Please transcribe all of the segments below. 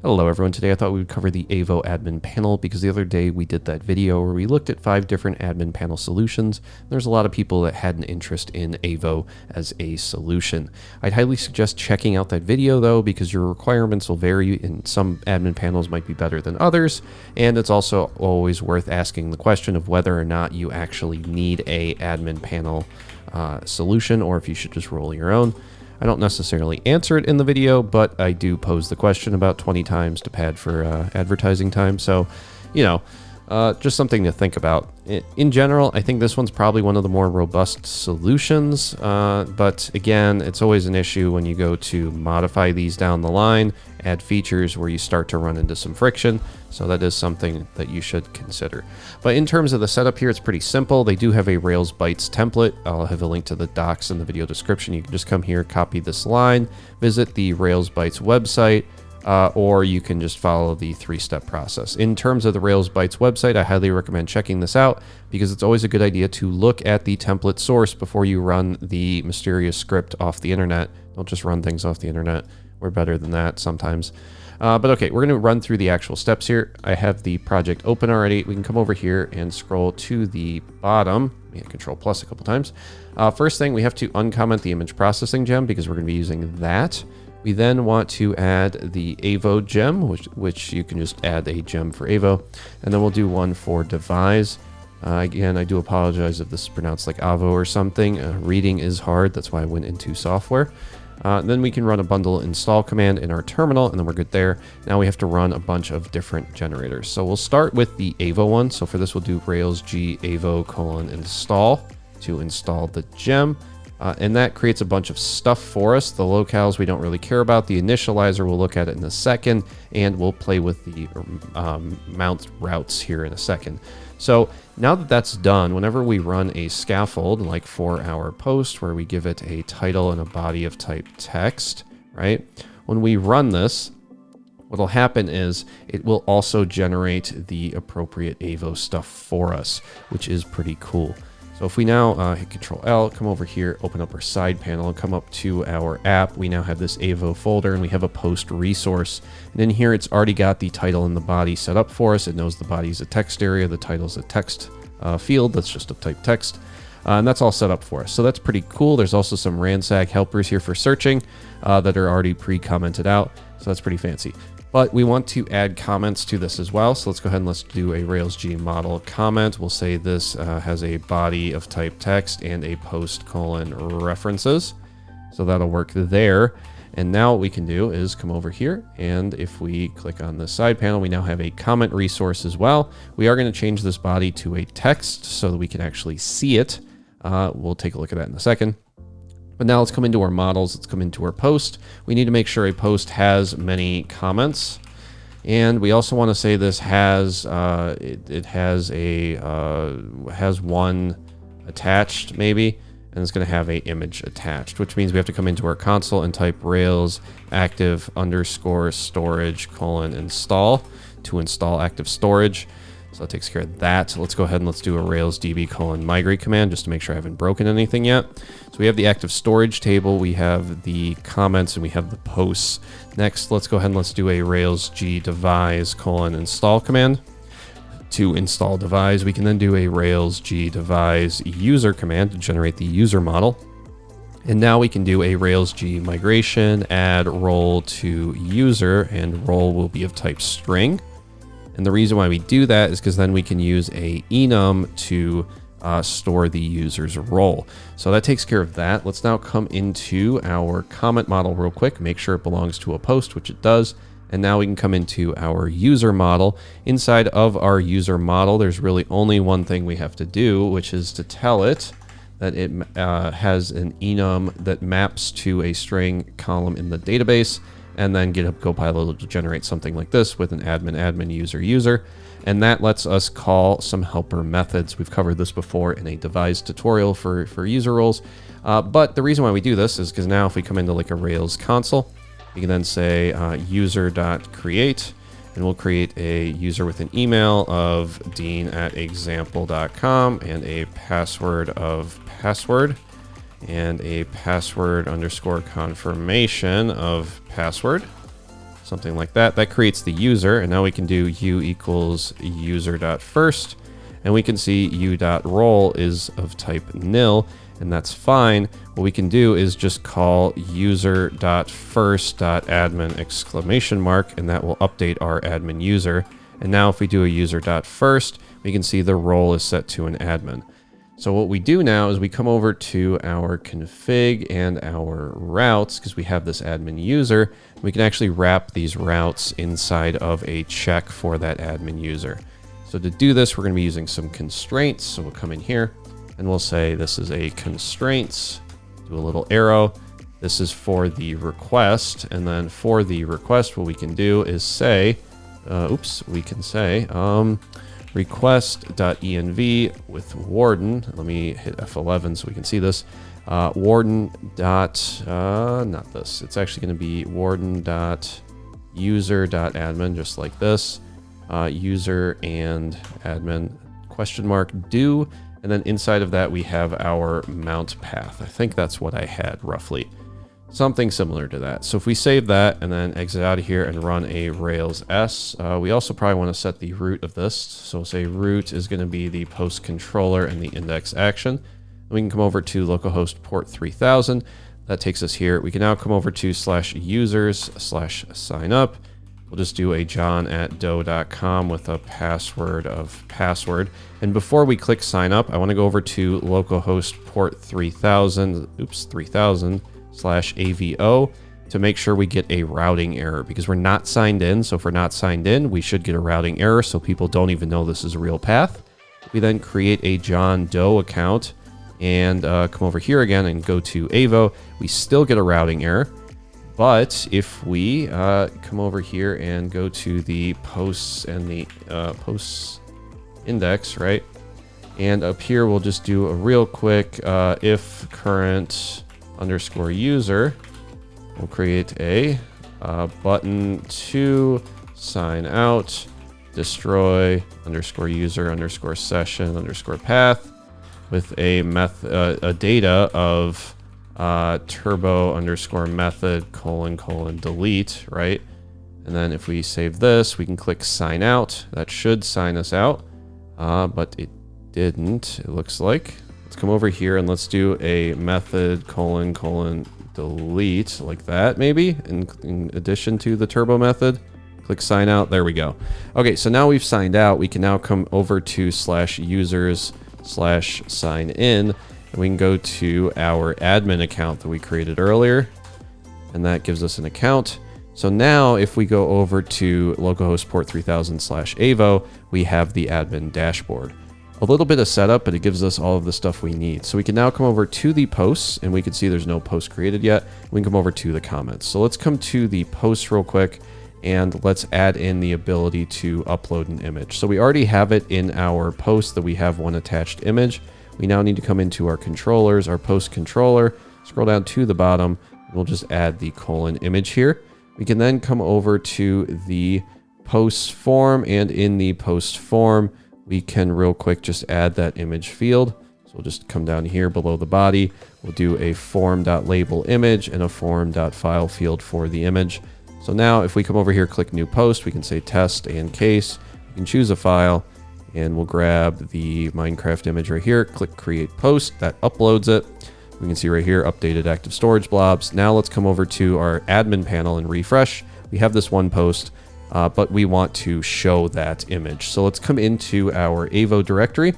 Hello everyone, today I thought we would cover the Avo admin panel because the other day we did that video where we looked at 5 different admin panel solutions. There's a lot of people that had an interest in Avo as a solution. I'd highly suggest checking out that video though, because your requirements will vary and some admin panels might be better than others. And it's also always worth asking the question of whether or not you actually need a admin panel solution or if you should just roll your own. I don't necessarily answer it in the video, but I do pose the question about 20 times to pad for advertising time. So, you know, just something to think about. In general, I think this one's probably one of the more robust solutions. But again, it's always an issue when you go to modify these down the line, add features where you start to run into some friction. So that is something that you should consider. But in terms of the setup here, it's pretty simple. They do have a Rails Bytes template. I'll have a link to the docs in the video description. You can just come here, copy this line, visit the Rails Bytes website, or you can just follow the 3-step process. In terms of the Rails Bytes website, I highly recommend checking this out because it's always a good idea to look at the template source before you run the mysterious script off the internet. Don't just run things off the internet. We're better than that sometimes. But okay, we're going to run through the actual steps here. I have the project open already. We can come over here and scroll to the bottom. Hit Control plus a couple times. First thing, we have to uncomment the image processing gem because we're going to be using that. We then want to add the Avo gem, which you can just add a gem for Avo. And then we'll do one for devise. Again, I do apologize if this is pronounced like Avo or something. Reading is hard. That's why I went into software. Then we can run a bundle install command in our terminal, and then we're good there. Now we have to run a bunch of different generators. So we'll start with the Avo one. So for this, we'll do Rails G Avo :install to install the gem. And that creates a bunch of stuff for us. The locales we don't really care about. The initializer we'll look at it in a second, and we'll play with the mount routes here in a second. So now that that's done, whenever we run a scaffold, like for our post, where we give it a title and a body of type text, right? When we run this, what'll happen is it will also generate the appropriate Avo stuff for us, which is pretty cool. So if we now hit Control L, come over here, open up our side panel, and come up to our app, we now have this Avo folder, and we have a post resource. And in here, it's already got the title and the body set up for us. It knows the body is a text area, the title is a text field, that's just a type text. And that's all set up for us. So that's pretty cool. There's also some ransack helpers here for searching that are already pre-commented out. So that's pretty fancy. But we want to add comments to this as well. So let's go ahead and let's do a Rails G model comment. We'll say this has a body of type text and a post : references. So that'll work there. And now what we can do is come over here. And if we click on the side panel, we now have a comment resource as well. We are going to change this body to a text so that we can actually see it. We'll take a look at that in a second. But now let's come into our models. Let's come into our post. We need to make sure a post has many comments. And we also want to say this has, it has one attached maybe, and it's going to have a image attached, which means we have to come into our console and type Rails active _storage : install to install active storage. So that takes care of that. So let's go ahead and let's do a Rails DB : migrate command just to make sure I haven't broken anything yet. So we have the active storage table, we have the comments, and we have the posts. Next, let's go ahead and let's do a Rails G devise : install command to install devise. We can then do a Rails G devise user command to generate the user model. And now we can do a Rails G migration, add role to user, and role will be of type string. And the reason why we do that is because then we can use a enum to store the user's role. So that takes care of that. Let's now come into our comment model real quick, make sure it belongs to a post, which it does. And now we can come into our user model. Inside of our user model, there's really only one thing we have to do, which is to tell it that it has an enum that maps to a string column in the database. And then GitHub Copilot will generate something like this with an admin user. And that lets us call some helper methods. We've covered this before in a devise tutorial for user roles. But the reason why we do this is because now if we come into like a Rails console, we can then say user.create, and we'll create a user with an email of dean@example.com and a password of password. And a password _ confirmation of password. something like that. That creates the user, and now we can do u equals user.first, and we can see u.role is of type nil, and that's fine. What we can do is just call user.first.admin exclamation mark, and that will update our admin user. And now if we do a user.first, we can see the role is set to an admin. So what we do now is we come over to our config and our routes, because we have this admin user. We can actually wrap these routes inside of a check for that admin user. So to do this, we're going to be using some constraints. So we'll come in here and we'll say this is a constraints, do a little arrow. This is for the request. And then for the request, what we can do is say, we can say, request.env with warden. Let me hit F11 so we can see this. Warden dot, not this. It's actually going to be warden dot user dot admin, just like this. User and admin question mark do. And then inside of that, we have our mount path. I think that's what I had roughly. Something similar to that. So if we save that and then exit out of here and run a Rails S, we also probably want to set the root of this. So say root is going to be the post controller and the index action. We can come over to localhost port 3000. That takes us here. We can now come over to /users/signup. We'll just do a john@doe.com with a password of password. And before we click sign up, I want to go over to localhost port 3000, 3000/AVO to make sure we get a routing error, because we're not signed in. So if we're not signed in, we should get a routing error so people don't even know this is a real path. We then create a John Doe account and come over here again and go to AVO. We still get a routing error. But if we come over here and go to the posts and the posts index, right? And up here, we'll just do a real quick if current underscore user, we'll create a button to sign out, destroy underscore user underscore session underscore path with a data of turbo underscore method : delete, right? And then if we save this, we can click sign out. That should sign us out, but it didn't, it looks like. Let's come over here and let's do a method : delete, like that maybe, in addition to the turbo method. Click sign out, there we go. Okay, so now we've signed out. We can now come over to /users/sign in. And we can go to our admin account that we created earlier, and that gives us an account. So now if we go over to localhost port 3000/AVO, we have the admin dashboard. A little bit of setup, but it gives us all of the stuff we need. So we can now come over to the posts, and we can see there's no post created yet. We can come over to the comments. So let's come to the posts real quick, and let's add in the ability to upload an image. So we already have it in our post that we have one attached image. We now need to come into our controllers, our post controller, scroll down to the bottom. We'll just add the :image here. We can then come over to the post form, and in the post form, we can real quick just add that image field. So we'll just come down here below the body. We'll do a form.label image and a form.file field for the image. So now if we come over here, click new post, we can say test and case. We can choose a file, and we'll grab the Minecraft image right here, click create post, that uploads it. We can see right here, updated active storage blobs. Now let's come over to our admin panel and refresh. We have this one post, but we want to show that image. So let's come into our AVO directory.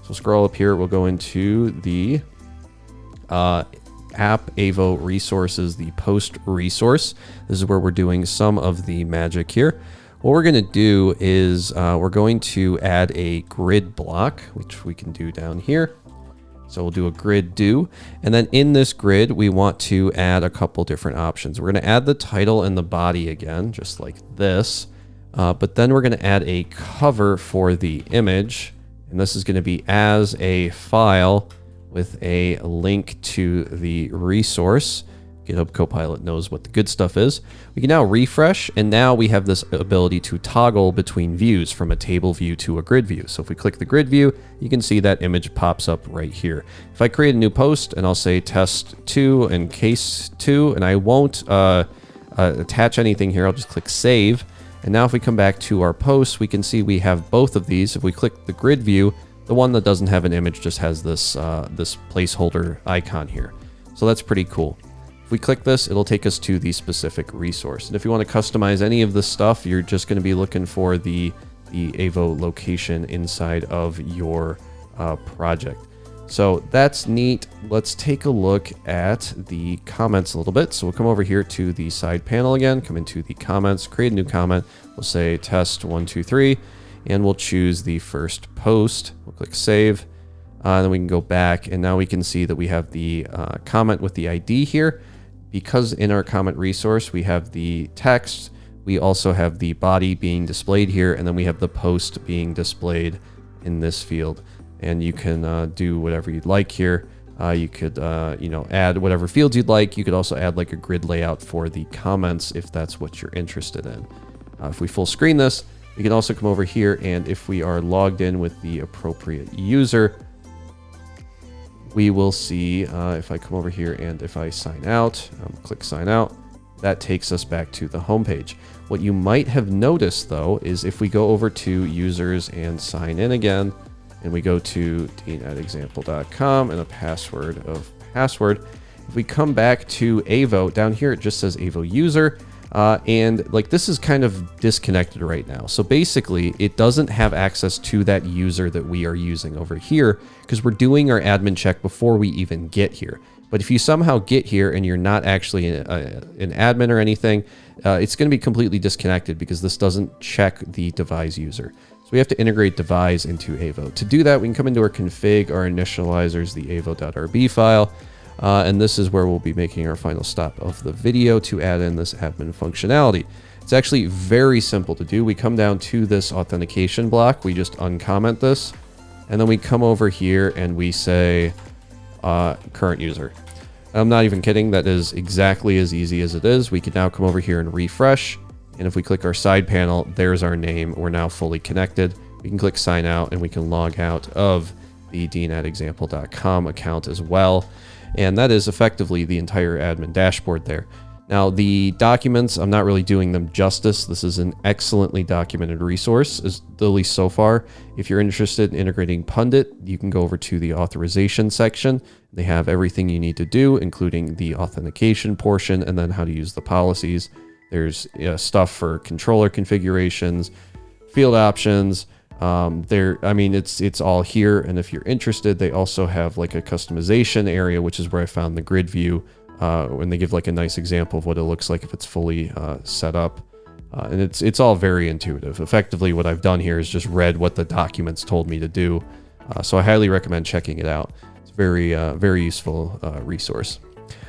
So scroll up here, we'll go into the app AVO resources, the post resource. This is where we're doing some of the magic here. What we're going to do is we're going to add a grid block, which we can do down here. So we'll do a grid do. And then in this grid, we want to add a couple different options. We're going to add the title and the body again, just like this. But then we're going to add a cover for the image. And this is going to be as a file with a link to the resource. GitHub Copilot knows what the good stuff is. We can now refresh, and now we have this ability to toggle between views from a table view to a grid view. So if we click the grid view, you can see that image pops up right here. If I create a new post and I'll say test 2 and case 2, and I won't attach anything here, I'll just click save. And now if we come back to our posts, we can see we have both of these. If we click the grid view, the one that doesn't have an image just has this, this placeholder icon here. So that's pretty cool. If we click this, it'll take us to the specific resource. And if you want to customize any of this stuff, you're just going to be looking for the Avo location inside of your project. So that's neat. Let's take a look at the comments a little bit. So we'll come over here to the side panel again, come into the comments, create a new comment. We'll say test 1, 2, 3, and we'll choose the first post. We'll click save. Then we can go back, and now we can see that we have the comment with the ID here. Because in our comment resource, we have the text, we also have the body being displayed here, and then we have the post being displayed in this field. And you can do whatever you'd like here. You could, add whatever fields you'd like. You could also add like a grid layout for the comments if that's what you're interested in. If we full screen this, we can also come over here, and if we are logged in with the appropriate user, we will see if I come over here and if I sign out, click sign out, that takes us back to the home page. What you might have noticed though is if we go over to users and sign in again, and we go to dean@example.com and a password of password. If we come back to Avo, down here it just says Avo user, and like this is kind of disconnected right now. So basically it doesn't have access to that user that we are using over here because we're doing our admin check before we even get here. But if you somehow get here and you're not actually an admin or anything, it's going to be completely disconnected because this doesn't check the devise user. So we have to integrate devise into Avo. To do that, we can come into our config, our initializers, the avo.rb file, and this is where we'll be making our final stop of the video to add in this admin functionality. It's actually very simple to do. We come down to this authentication block, we just uncomment this, and then we come over here and we say current user. I'm not even kidding, that is exactly as easy as it is. We can now come over here and refresh. And if we click our side panel, there's our name. We're now fully connected. We can click sign out and we can log out of the dean@example.com account as well. And that is effectively the entire admin dashboard there. Now the documents, I'm not really doing them justice. This is an excellently documented resource, at least so far. If you're interested in integrating Pundit, you can go over to the authorization section. They have everything you need to do, including the authentication portion and then how to use the policies. There's stuff for controller configurations, field options. It's all here. And if you're interested, they also have like a customization area, which is where I found the grid view. When they give like a nice example of what it looks like if it's fully set up. And it's all very intuitive. Effectively, what I've done here is just read what the documents told me to do. So I highly recommend checking it out. It's very, very useful resource.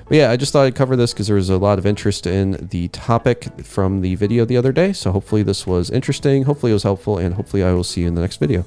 But yeah, I just thought I'd cover this because there was a lot of interest in the topic from the video the other day. So hopefully this was interesting, hopefully it was helpful, and hopefully I will see you in the next video.